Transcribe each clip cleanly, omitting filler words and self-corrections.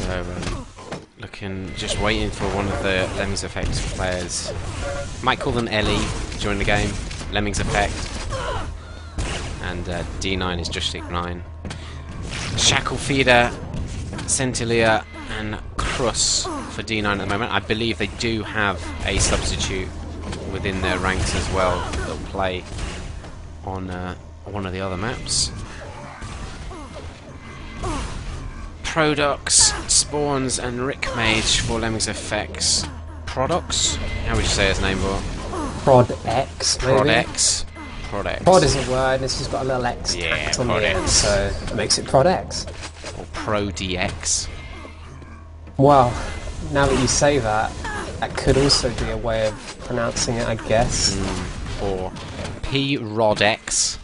So, looking, just waiting for one of the Lemmings Effect players. Might call them LE to join the game. Lemmings Effect. And D9 is Joystick 9. Shackle Feeder, Centillia, and Crus for D9 at the moment. I believe they do have a substitute within their ranks as well that'll play on one of the other maps. Prodox, Spawns, and Rick Mage for Lemmings Effects. Prodox? How would you say his name, Bort? Prod X, maybe? Prod X. Prod X. Prod is a word, it's just got a little X tacked on the end, so it makes it Prod X. Or Pro DX. Well, now that you say that, that could also be a way of pronouncing it, I guess. Or P-Rod X.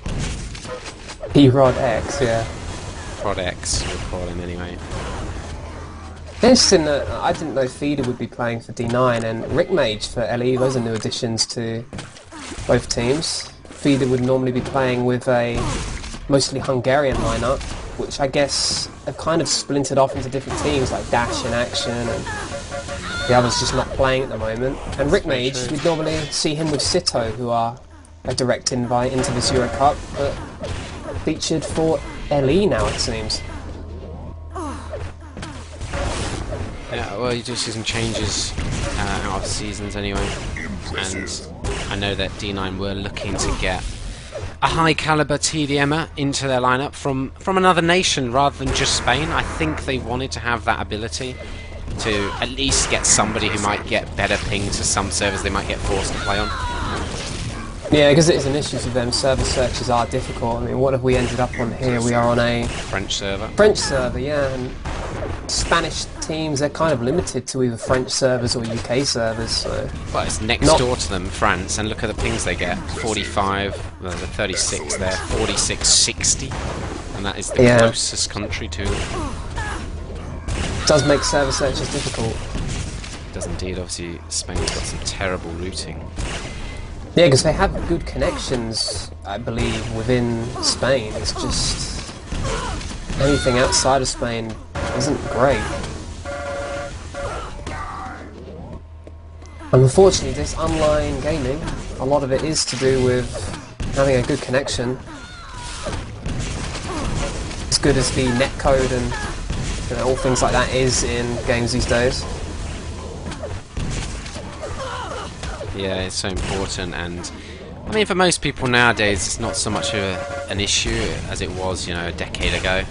P-Rod X, yeah. Prod X, we'll call him anyway. Interesting that I didn't know Feeder would be playing for D9 and Rick Mage for LE. Those are new additions to both teams. Feeder would normally be playing with a mostly Hungarian lineup, which I guess have kind of splintered off into different teams like Dash and Action, and the others just not playing at the moment. And Rick Mage, we'd normally see him with Sito, who are a direct invite into this Euro Cup, but featured for LE now, it seems. Yeah, well, you do see some changes out of seasons anyway, and I know that D9 were looking to get a high caliber TDMer into their lineup from another nation rather than just Spain. I think they wanted to have that ability to at least get somebody who might get better ping to some servers they might get forced to play on. Yeah, because it is an issue for them. Server searches are difficult. I mean, what have we ended up on here? We are on a French server. French server, yeah. And Spanish teams, they're kind of limited to either French servers or UK servers. So well, it's next door to them, France, and look at the pings they get. 45, well, the 36 there, 46, 60, and that is the closest country to them. It does make server searches difficult. It does indeed. Obviously, Spain's got some terrible routing. Yeah, because they have good connections, I believe, within Spain. It's just anything outside of Spain isn't great. And unfortunately, this online gaming, a lot of it is to do with having a good connection. As good as the netcode and all things like that is in games these days. Yeah, it's so important, and I mean, for most people nowadays, it's not so much of an issue as it was, you know, a decade ago.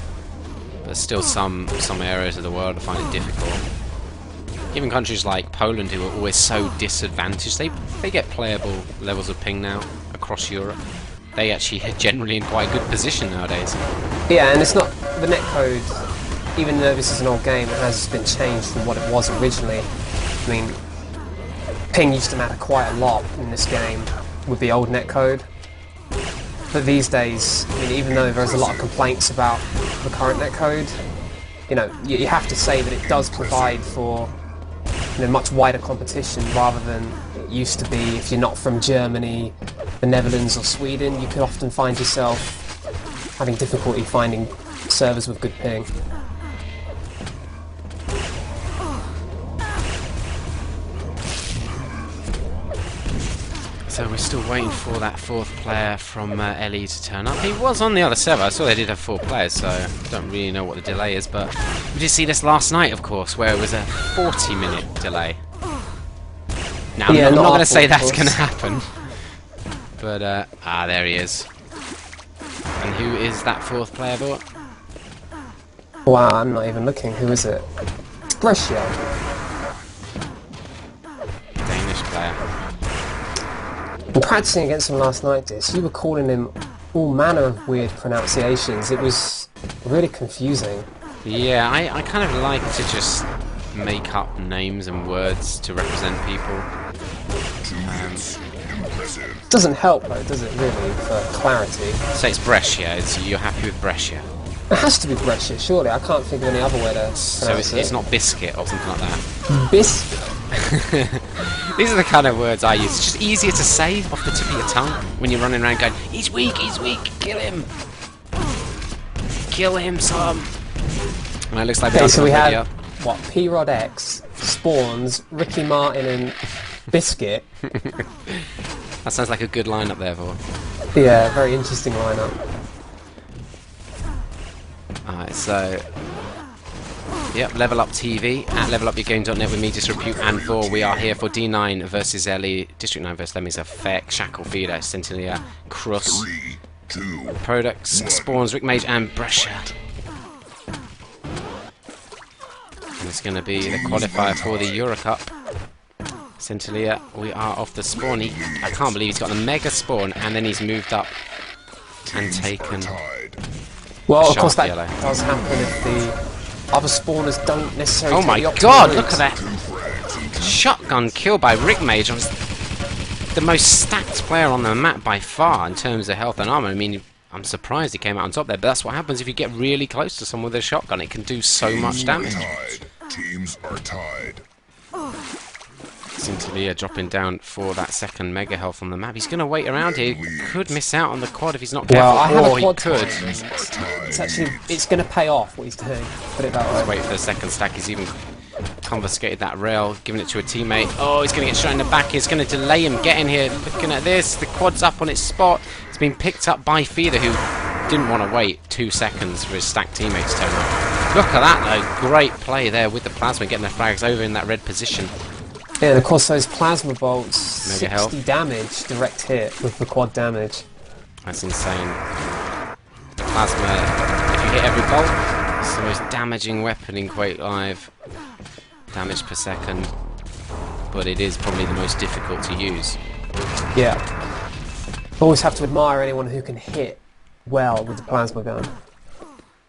But still, some areas of the world find it difficult. Even countries like Poland, who are always so disadvantaged, they get playable levels of ping now across Europe. They actually are generally in quite a good position nowadays. Yeah, and it's not the netcode. Even though this is an old game, it has been changed from what it was originally. I mean, ping used to matter quite a lot in this game with the old netcode. But these days, I mean, even though there's a lot of complaints about the current netcode, you know, you have to say that it does provide for, you know, much wider competition rather than it used to be. If you're not from Germany, the Netherlands or Sweden, you could often find yourself having difficulty finding servers with good ping. So we're still waiting for that fourth player from LE to turn up. He was on the other server. I saw they did have 4 players, so I don't really know what the delay is, but we did see this last night, of course, where it was a 40-minute delay. Now, I'm not going to say that's going to happen, but there he is. And who is that fourth player, Bort? Wow, I'm not even looking. Who is it? It's Brescia. Danish player. And practicing against him last night, Dis, you were calling him all manner of weird pronunciations. It was really confusing. Yeah, I kind of like to just make up names and words to represent people. Doesn't help though, does it really, for clarity? So it's Brescia, you're happy with Brescia? It has to be Brescia, surely. I can't think of any other way to pronounce it. So it's not biscuit or something like that? Biscuit? These are the kind of words I use. It's just easier to say off the tip of your tongue when you're running around going, he's weak, kill him! Kill him, son! And it looks like okay, so we have what, P-Rod X, Spawns, Ricky Martin and Biscuit. That sounds like a good lineup there, Vor. Yeah, very interesting lineup. Alright, so... Yep, Level Up TV at levelupyourgame.net with me, Disrepute and Thor. We are here for D9 versus Ellie, District 9 versus Lemmings Effect, Shackle Feeder, Centinela, Cross, 3, 2, Products, Spawns, Rick Mage and Brescia. And it's going to be the qualifier for the Euro Cup. Centinela, we are off the spawn. I can't believe he's got the Mega Spawn and then he's moved up and taken... Well, of course that yellow. does happen if the other spawners don't necessarily Oh take my the optimal god, route. look at that! Shotgun kill by Rick Mage. The most stacked player on the map by far in terms of health and armor. I mean, I'm surprised he came out on top there, but that's what happens if you get really close to someone with a shotgun. It can do so much damage. Teams are tied. Centinela dropping down for that second mega health on the map. He's going to wait around here. He could miss out on the quad if he's not careful. Well, I have or a quad he could. It's going to pay off what he's doing. Put it that way. Wait for the second stack. He's even confiscated that rail, giving it to a teammate. Oh, he's going to get shot in the back. He's going to delay him getting here. Looking at this, the quad's up on its spot. It's been picked up by Feeder, who didn't want to wait 2 seconds for his stacked teammate to turn up. Look at that, though. Great play there with the plasma, getting the frags over in that red position. Yeah, and of course those plasma bolts, Mega 60 health. damage, direct hit with the quad damage. That's insane. The plasma, if you hit every bolt, it's the most damaging weapon in Quake Live. Damage per second. But it is probably the most difficult to use. Yeah. Always have to admire anyone who can hit well with the plasma gun.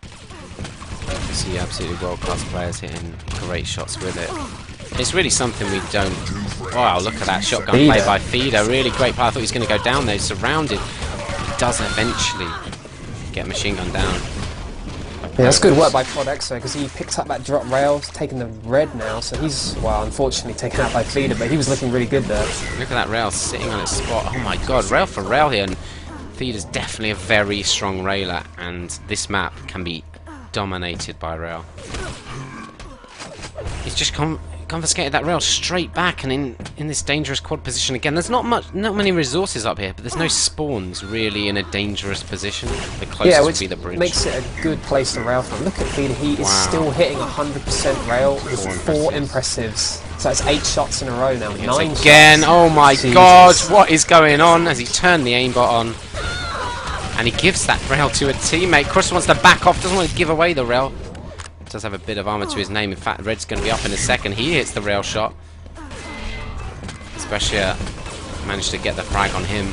You see absolutely world-class players hitting great shots with it. It's really something we don't... Wow, look at that shotgun play by Feeder. Really great play. I thought he was going to go down there, surrounded. He does eventually get machine gun down. Yeah, that's good work by Prodexo because he picked up that drop rail, he's taking the red now, so he's, well, unfortunately taken out by Feeder, but he was looking really good there. Look at that rail sitting on its spot. Oh my god, rail for rail here. And Feeder's definitely a very strong railer, and this map can be dominated by rail. He's just confiscated that rail straight back, and in this dangerous quad position again. There's not many resources up here, but there's no spawns really in a dangerous position. The closest would be the bridge. Makes it a good place to rail from. Look at Feeder, he is still hitting 100% rail with 4 impressives. So that's 8 shots in a row now. 9 again. shots. Oh my Jesus. god, what is going on? As he turned the aimbot on, and he gives that rail to a teammate. Cross wants to back off, doesn't want to give away the rail. Does have a bit of armor to his name. In fact, Red's going to be up in a second. He hits the rail shot. Brescia managed to get the frag on him.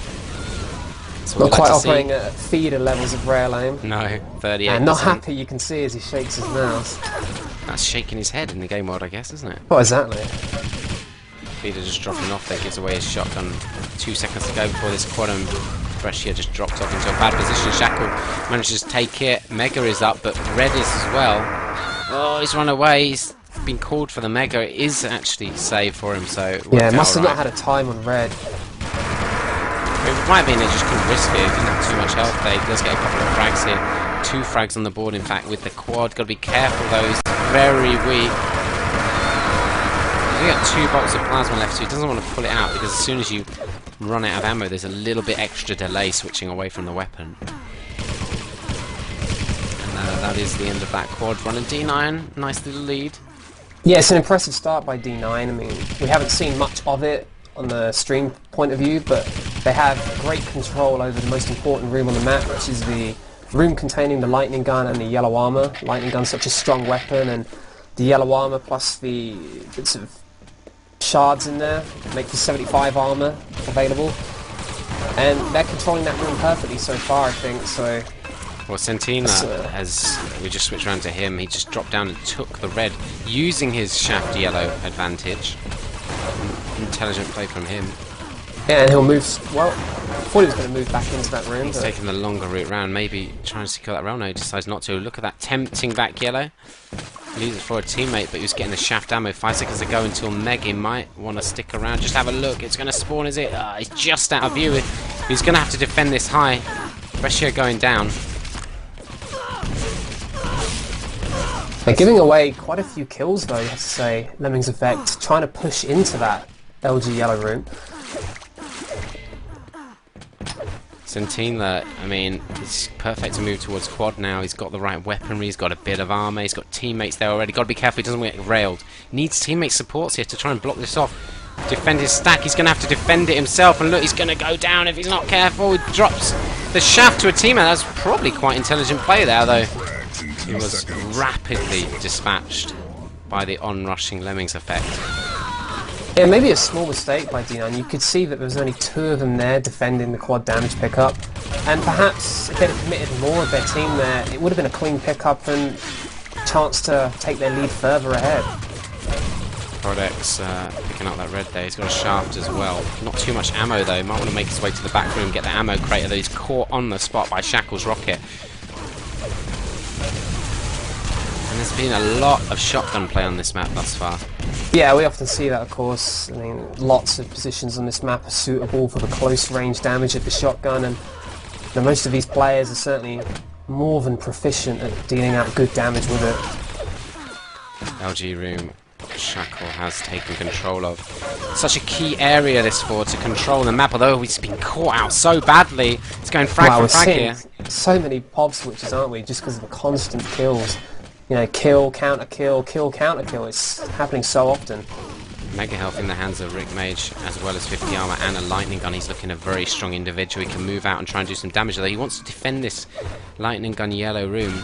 Not quite operating at Feeder levels of rail aim. No, 38%. And not happy, you can see as he shakes his mouse. That's shaking his head in the game mode, I guess, isn't it? Well, exactly. Feeder just dropping off there, gives away his shotgun. 2 seconds to go before this quad, and Brescia just dropped off into a bad position. Shackle manages to take it. Mega is up, but Red is as well. Oh, he's run away. He's been called for the Mega. It is actually saved for him, so... Yeah, must have not had a time on Red. It might have been they just couldn't risk it. He didn't have too much health there. He does get a couple of frags here. 2 frags on the board, in fact, with the quad. Got to be careful, though. He's very weak. He's got 2 bolts of plasma left, so he doesn't want to pull it out, because as soon as you run out of ammo, there's a little bit extra delay switching away from the weapon. That is the end of that quad. Running D9, nice little lead. Yeah, it's an impressive start by D9. I mean, we haven't seen much of it on the stream point of view, but they have great control over the most important room on the map, which is the room containing the lightning gun and the yellow armor. Lightning gun's such a strong weapon, and the yellow armor plus the bits of shards in there make the 75 armor available. And they're controlling that room perfectly so far, I think, so... Well, Centinela, as we just switched around to him, he just dropped down and took the red, using his shaft yellow advantage. Intelligent play from him. Yeah, and he'll move, well, I thought he was going to move back into that room. He's taking the longer route round, maybe trying to secure that rail. No, he decides not to. Look at that tempting back yellow. Leaves it for a teammate, but he was getting the shaft ammo 5 seconds ago until Meg might want to stick around. Just have a look. It's going to spawn, is it? He's just out of view. He's going to have to defend this high. Brescia going down. They're giving away quite a few kills though, you have to say. Lemmings Effect trying to push into that LG yellow room. Sentinel, I mean, it's perfect to move towards quad now. He's got the right weaponry, he's got a bit of armor, he's got teammates there already. Got to be careful he doesn't get railed. Needs teammate supports here to try and block this off. Defend his stack, he's going to have to defend it himself, and look, he's going to go down if he's not careful. He drops the shaft to a teammate. That's probably quite intelligent play there, though. He was rapidly dispatched by the on-rushing Lemmings Effect. Yeah, maybe a small mistake by D9. You could see that there was only 2 of them there defending the quad damage pickup, and perhaps if they'd have committed more of their team there, it would have been a clean pickup and chance to take their lead further ahead. Prodex picking up that red there. He's got a shaft as well. Not too much ammo though. Might want to make his way to the back room, get the ammo crate, that he's caught on the spot by Shackle's rocket. And there's been a lot of shotgun play on this map thus far. Yeah, we often see that, of course. I mean, lots of positions on this map are suitable for the close range damage of the shotgun, and most of these players are certainly more than proficient at dealing out good damage with it. LG room. Shackle has taken control of. Such a key area this for to control the map, although he's been caught out so badly. It's going frag for frag here. So many pop switches, aren't we, just because of the constant kills. You know, kill, counter kill, kill, counter kill. It's happening so often. Mega health in the hands of Rick Mage, as well as 50 armor and a lightning gun. He's looking a very strong individual. He can move out and try and do some damage, although he wants to defend this lightning gun yellow room.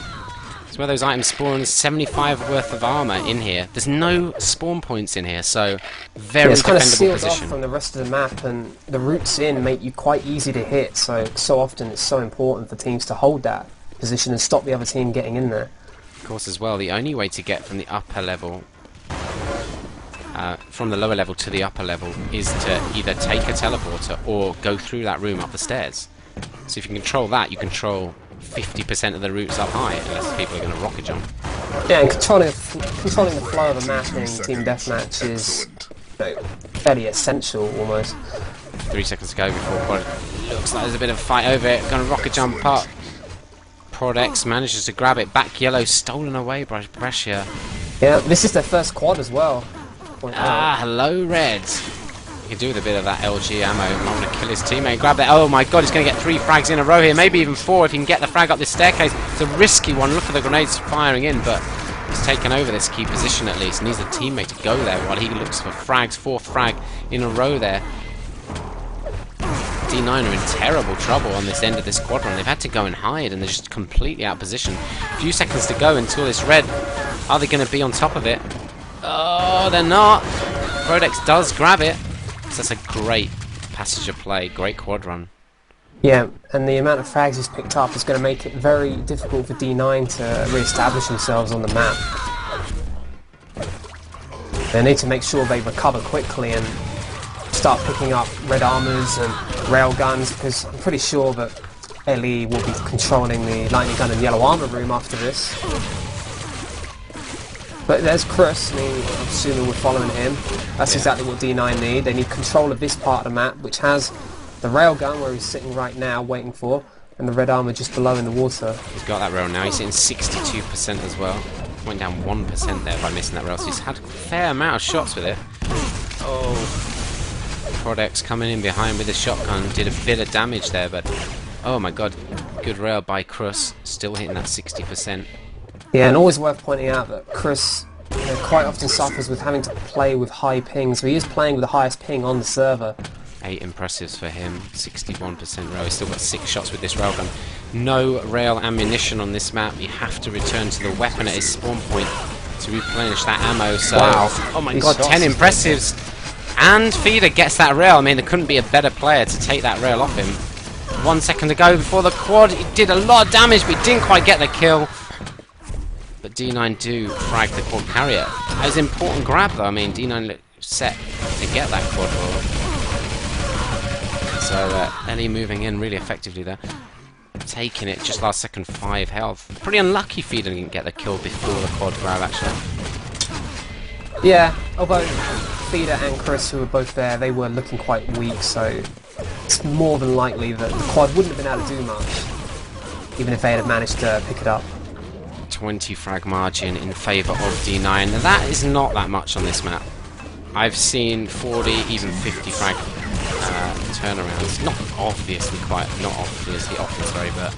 It's where those items spawn. 75 worth of armor in here. There's no spawn points in here, so very it's kind of defendable sealed position. off from the rest of the map, and the routes in make you quite easy to hit. So often it's so important for teams to hold that position and stop the other team getting in there. Of course, as well, the only way to get from the upper level, from the lower level to the upper level, is to either take a teleporter or go through that room up the stairs. So if you control that, you control 50% of the routes up high, unless people are going to rocket jump. Yeah, and controlling the flow of a map in Team Deathmatch is fairly essential, almost. 3 seconds to go before Quad. Looks like there's a bit of a fight over it. Going to rocket jump up. Prodex manages to grab it. Back yellow, stolen away by Brescia. Yeah, this is their first quad as well. Hello, Reds. He can do with a bit of that LG ammo. Might want to kill his teammate. Grab that. Oh my god, he's going to get 3 frags in a row here. Maybe even 4 if he can get the frag up this staircase. It's a risky one. Look at the grenades firing in, but he's taken over this key position at least. Needs a teammate to go there while he looks for frags. 4th frag in a row there. D9 are in terrible trouble on this end of this quadrant. They've had to go and hide, and they're just completely out of position. A few seconds to go until this red. Are they going to be on top of it? Oh, they're not. Prodex does grab it. So that's a great passage of play, great quad run. Yeah, and the amount of frags he's picked up is going to make it very difficult for D9 to re-establish themselves on the map. They need to make sure they recover quickly and start picking up red armors and rail guns, because I'm pretty sure that LE will be controlling the lightning gun and yellow armor room after this. But there's Chris. I mean, I'm assuming we're following him. That's exactly what D9 need. They need control of this part of the map, which has the railgun where he's sitting right now waiting for, and the red armor just below in the water. He's got that rail now. He's hitting 62% as well. Went down 1% there by missing that rail, so he's had a fair amount of shots with it. Oh. Prodex coming in behind with a shotgun. Did a bit of damage there, but oh my god. Good rail by Crus. Still hitting that 60%. Yeah, and always worth pointing out that Chris quite often suffers with having to play with high pings, so he is playing with the highest ping on the server. 8 impressives for him, 61% rail. He's still got 6 shots with this railgun. No rail ammunition on this map. You have to return to the weapon at his spawn point to replenish that ammo. So, wow. Oh my god, 10 impressives. And Feeder gets that rail. I mean, there couldn't be a better player to take that rail off him. 1 second to go before the quad. He did a lot of damage, but he didn't quite get the kill. But D9 do frag the quad carrier. That was an important grab though. I mean, D9 looked set to get that quad roll. So Ellie moving in really effectively there. Taking it, just last second, 5 health. Pretty unlucky Feeder didn't get the kill before the quad grab actually. Yeah, although Feeder and Chris, who were both there, they were looking quite weak, so it's more than likely that the quad wouldn't have been able to do much, even if they had managed to pick it up. 20 frag margin in favour of D9. Now that is not that much on this map. I've seen 40, even 50 frag turnarounds. Not obviously often, sorry, but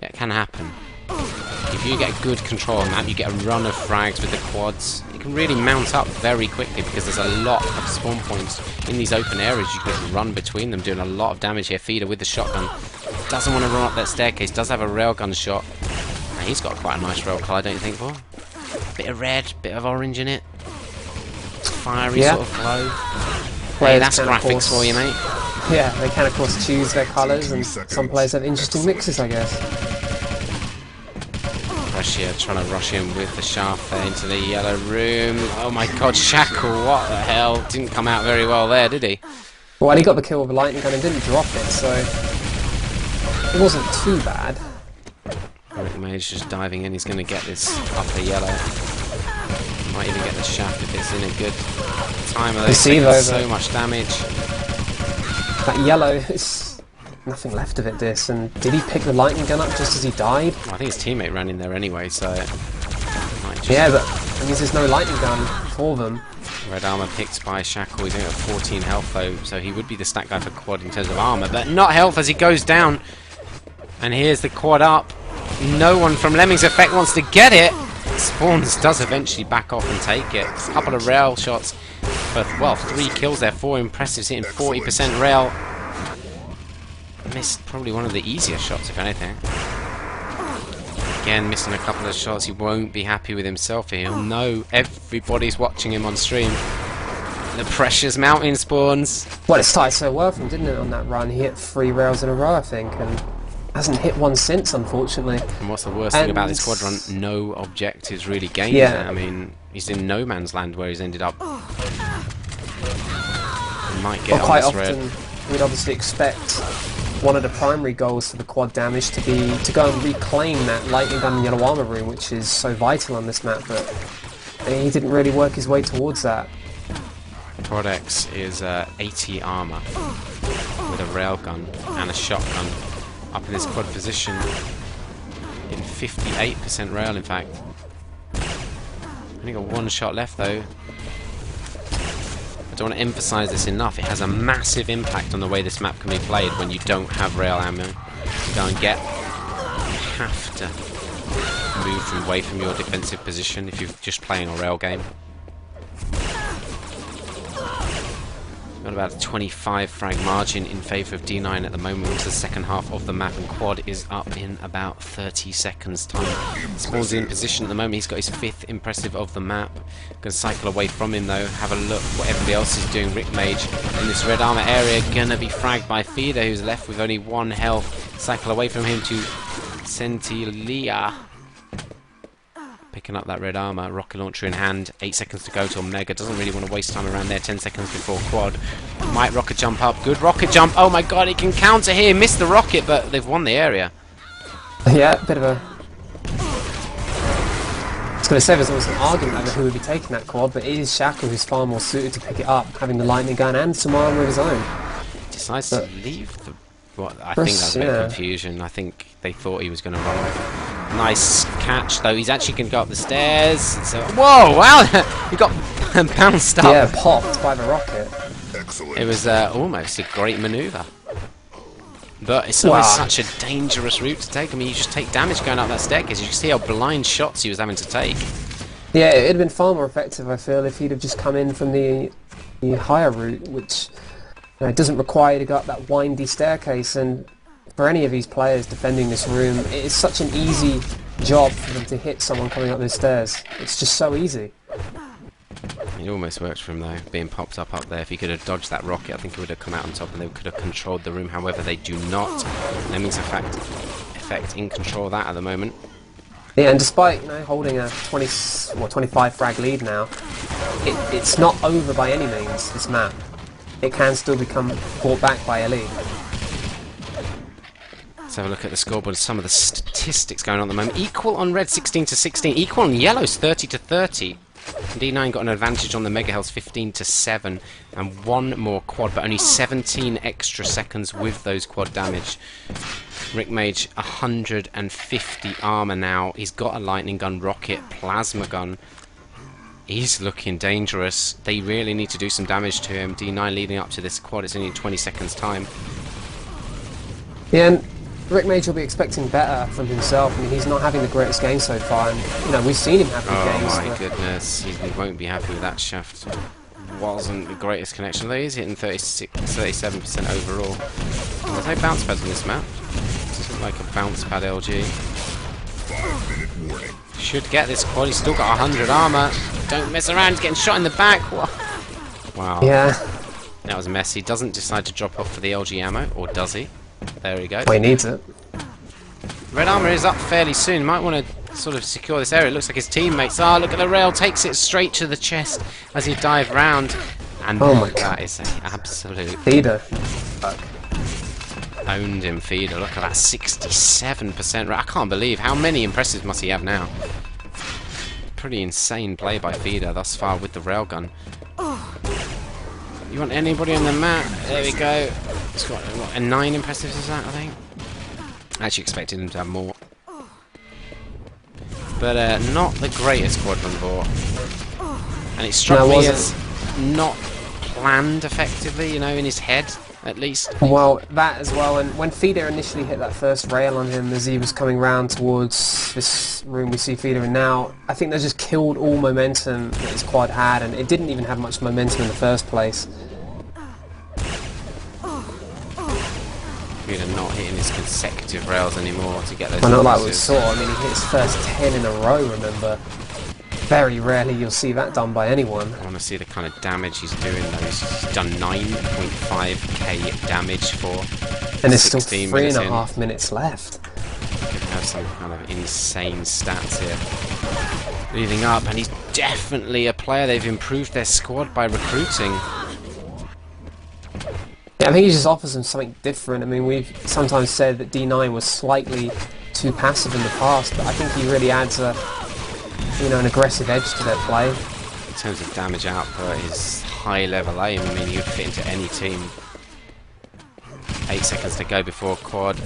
yeah, it can happen. If you get good control on the map, you get a run of frags with the quads. It can really mount up very quickly because there's a lot of spawn points in these open areas. You can run between them, doing a lot of damage here. Feeder with the shotgun. Doesn't want to run up that staircase. Does have a railgun shot. And he's got quite a nice rail colour, don't you think, Paul? Bit of red, bit of orange in it. Fiery sort of glow. Hey, that's graphics for you, mate. Yeah, they can of course choose their colours, and some players have interesting mixes, I guess. Russia trying to rush in with the shaft there into the yellow room. Oh my god, Shackle, what the hell? Didn't come out very well there, did he? Well, he got the kill with a lightning gun and didn't drop it, so it wasn't too bad. Rick Mage just diving in, he's going to get this upper yellow. Might even get the shaft if it's in a good time. They take so much damage. That yellow is nothing left of it, this. And did he pick the lightning gun up just as he died? Well, I think his teammate ran in there anyway, so... Yeah, but that means there's no lightning gun for them. Red armor picked by Shackle. He's only got 14 health though, so he would be the stat guy for quad in terms of armor, but not health as he goes down. And here's the quad up. No one from Lemmings Effect wants to get it. Spawns does eventually back off and take it. A couple of rail shots, but well, 3 kills there, 4 impressives, hitting 40% rail. Missed probably one of the easier shots, if anything. Again, missing a couple of shots. He won't be happy with himself here. He'll know everybody's watching him on stream. The pressure's mounting, Spawns. Well, it started so well for him, didn't it, on that run? He hit 3 rails in a row, I think, and hasn't hit one since, unfortunately. And what's the worst thing about this quad run? No objectives really gained. Yeah. I mean, he's in no man's land where he's ended up. He might get on quite this often, red. we'd obviously expect one of the primary goals for the quad damage to be to go and reclaim that lightning gun and yellow armor room, which is so vital on this map, but he didn't really work his way towards that. Quad X is 80 armor with a railgun and a shotgun up in this quad position in 58% rail, in fact. Only got 1 shot left though. I don't want to emphasise this enough. It has a massive impact on the way this map can be played when you don't have rail ammo to go and get. You have to move away from your defensive position if you're just playing a rail game. Got about a 25 frag margin in favour of D9 at the moment into the second half of the map, and quad is up in about 30 seconds time. Spawns in position at the moment. He's got his 5th impressive of the map. Going to cycle away from him though, have a look what everybody else is doing. Rick Mage in this red armor area gonna be fragged by Feeder, who's left with only 1 health. Cycle away from him to Centilia. Picking up that red armor, rocket launcher in hand, 8 seconds to go till Mega. Doesn't really want to waste time around there, 10 seconds before quad. Might rocket jump up, good rocket jump. Oh my god, he can counter here, missed the rocket, but they've won the area. Yeah, a bit of a... I was going to say there's always an argument over who would be taking that quad, but it is Shackle who's far more suited to pick it up, having the lightning gun and some armor of his own. Decides to leave the... What, I think that's a bit of confusion. I think they thought he was going to run off. Nice catch, though. He's actually going to go up the stairs. So, whoa, wow! He got bounced up. Yeah, popped by the rocket. Excellent. It was almost a great manoeuvre. But it's always such a dangerous route to take. I mean, you just take damage going up that staircase. You can see how blind shots he was having to take. Yeah, it would have been far more effective, I feel, if he'd have just come in from the higher route, which it doesn't require you to go up that windy staircase. And for any of these players defending this room, it is such an easy job for them to hit someone coming up those stairs. It's just so easy. It almost worked for him though, being popped up there. If he could have dodged that rocket, I think he would have come out on top and they could have controlled the room. However, they do not. Lemmings Effect in control of that at the moment. Yeah, and despite holding a 25 frag lead now, it's not over by any means, this map. It can still become brought back by LE. Let's have a look at the scoreboard, some of the statistics going on at the moment. Equal on red, 16 to 16. Equal on yellows, 30 to 30. D9 got an advantage on the Mega Health, 15 to 7. And 1 more quad, but only 17 extra seconds with those quad damage. Rick Mage 150 armor now. He's got a lightning gun, rocket, plasma gun. He's looking dangerous. They really need to do some damage to him. D9 leading up to this quad. It's only in 20 seconds time. Yeah, and Rick Mage will be expecting better from himself. I mean, he's not having the greatest game so far, and you know we've seen him have good games. Oh my goodness, he won't be happy with that shaft. Wasn't the greatest connection, though. He's hitting 37% overall. There's no bounce pads on this map. This is like a bounce pad LG. 5-minute warning. Should get this quad. He's still got 100 armor. Don't mess around. He's getting shot in the back. Wow. Yeah. That was messy. Doesn't decide to drop off for the LG ammo, or does he? There he goes. Well, he needs it. Red armor is up fairly soon. Might want to sort of secure this area. It looks like his teammates are. Look at the rail. Takes it straight to the chest as he dive round. And oh my that God. is an absolute Feeder. Fuck. owned him. Feeder. Look at that 67%. I can't believe how many impressives must he have now. Pretty insane play by Feeder thus far with the railgun. You want anybody on the map? There we go. It's got what, a 9 impressives is that, I think? I actually expected him to have more. But not the greatest quadrant bought. And it struck me as not planned effectively, you know, in his head, at least. Well, that as well, and when Feeder initially hit that first rail on him as he was coming round towards this room we see Feeder in now, I think that just killed all momentum that his quad had, and it didn't even have much momentum in the first place. Feeder not hitting his consecutive rails anymore to get those. Well, not like we saw. I mean, he hit his first 10 in a row, remember? Very rarely you'll see that done by anyone. I want to see the kind of damage he's doing though. He's done 9.5k damage for And there's still 16 3.5 minutes left. Could have some kind of insane stats here leading up, and he's definitely a player. They've improved their squad by recruiting. Yeah, I think he just offers them something different. I mean, we've sometimes said that D9 was slightly too passive in the past, but I think he really adds a, you know, an aggressive edge to their play. In terms of damage output, his high level aim, I mean, he would fit into any team. 8 seconds to go before quad.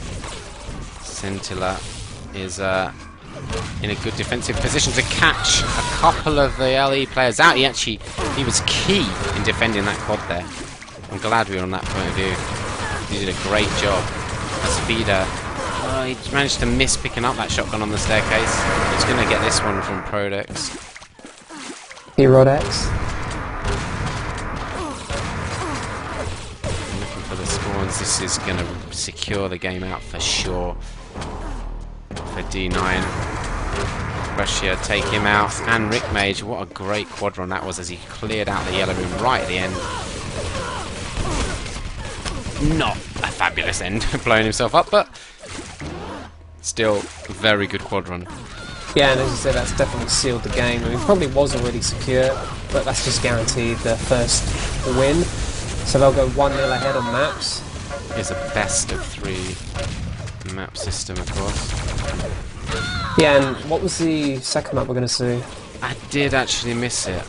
Scintilla is in a good defensive position to catch a couple of the LE players out. He was key in defending that quad there. I'm glad we were on that point of view. He did a great job. As Feeder, he managed to miss picking up that shotgun on the staircase. He's going to get this one from Prodex. Herodex. Looking for the spawns. This is going to secure the game out for sure. For D9. Russia take him out. And Rick Mage, what a great quad run that was as he cleared out the yellow room right at the end. Not a fabulous end, blowing himself up, but still very good quad run. Yeah, and as you said, that's definitely sealed the game. I mean, it probably was already secure, but that's just guaranteed the first win. So they'll go 1-0 ahead on maps. It's a best of 3 map system, of course. Yeah, and what was the second map we're going to see? I did actually miss it.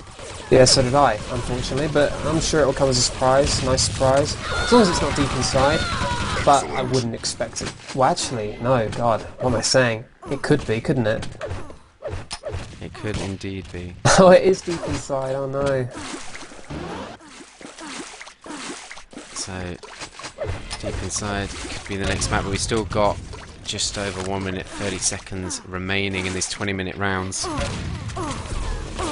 Yeah, so did I, unfortunately, but I'm sure it'll come as a surprise, nice surprise. As long as it's not deep inside, but I wouldn't expect it. Well, actually, no, God, what am I saying? It could be, couldn't it? It could indeed be. Oh, it is deep inside, oh no. So, deep inside could be the next map, but we still got just over 1 minute 30 seconds remaining in these 20-minute rounds.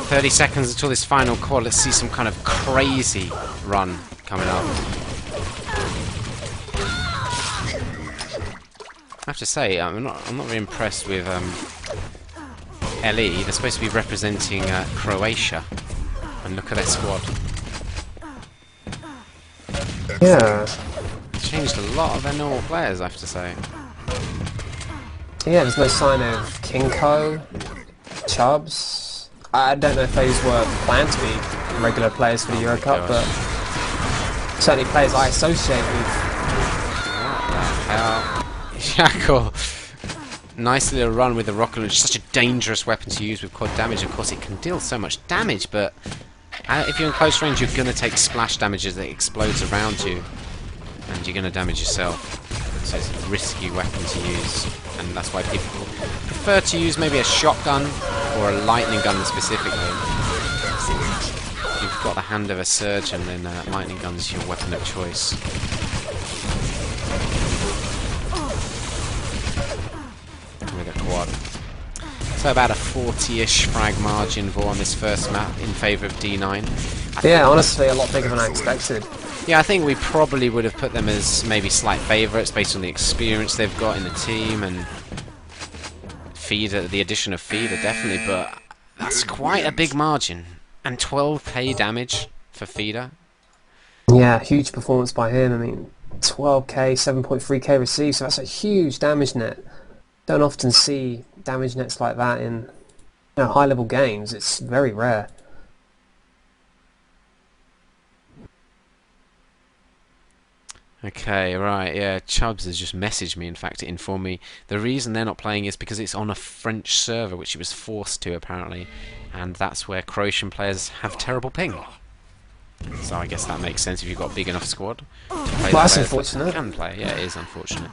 30 seconds until this final quad. Let's see some kind of crazy run coming up. I have to say, I'm not very impressed with LE. They're supposed to be representing Croatia, and look at their squad. Yeah. Changed a lot of their normal players, I have to say. Yeah, there's no sign of Kinko, Chubbs. I don't know if those were planned to be regular players for the Euro Cup, but certainly players I associate with. What the hell? Shackle. Nice little run with the rocket launcher. Such a dangerous weapon to use with quad damage. Of course, it can deal so much damage, but if you're in close range, you're going to take splash damage as it explodes around you, and you're going to damage yourself. so it's a risky weapon to use, and that's why people prefer to use maybe a shotgun or a lightning gun specifically. If you've got the hand of a surgeon, then lightning gun's your weapon of choice. With a quad. So about a 40-ish frag margin on this first map in favour of D9. Yeah, honestly, a lot bigger than I expected. Yeah, I think we probably would have put them as maybe slight favourites based on the experience they've got in the team and Feeder, the addition of Feeder definitely, but that's quite a big margin. And 12k damage for Feeder. Yeah, huge performance by him. I mean, 12k, 7.3k received, so that's a huge damage net. Don't often see damage nets like that in high-level games. It's very rare. Okay, right, yeah, Chubbs has just messaged me, in fact, to inform me the reason they're not playing is because it's on a French server, which it was forced to, apparently, and that's where Croatian players have terrible ping. So I guess that makes sense if you've got a big enough squad to play. Well, that's unfortunate. Can play, yeah, it is unfortunate.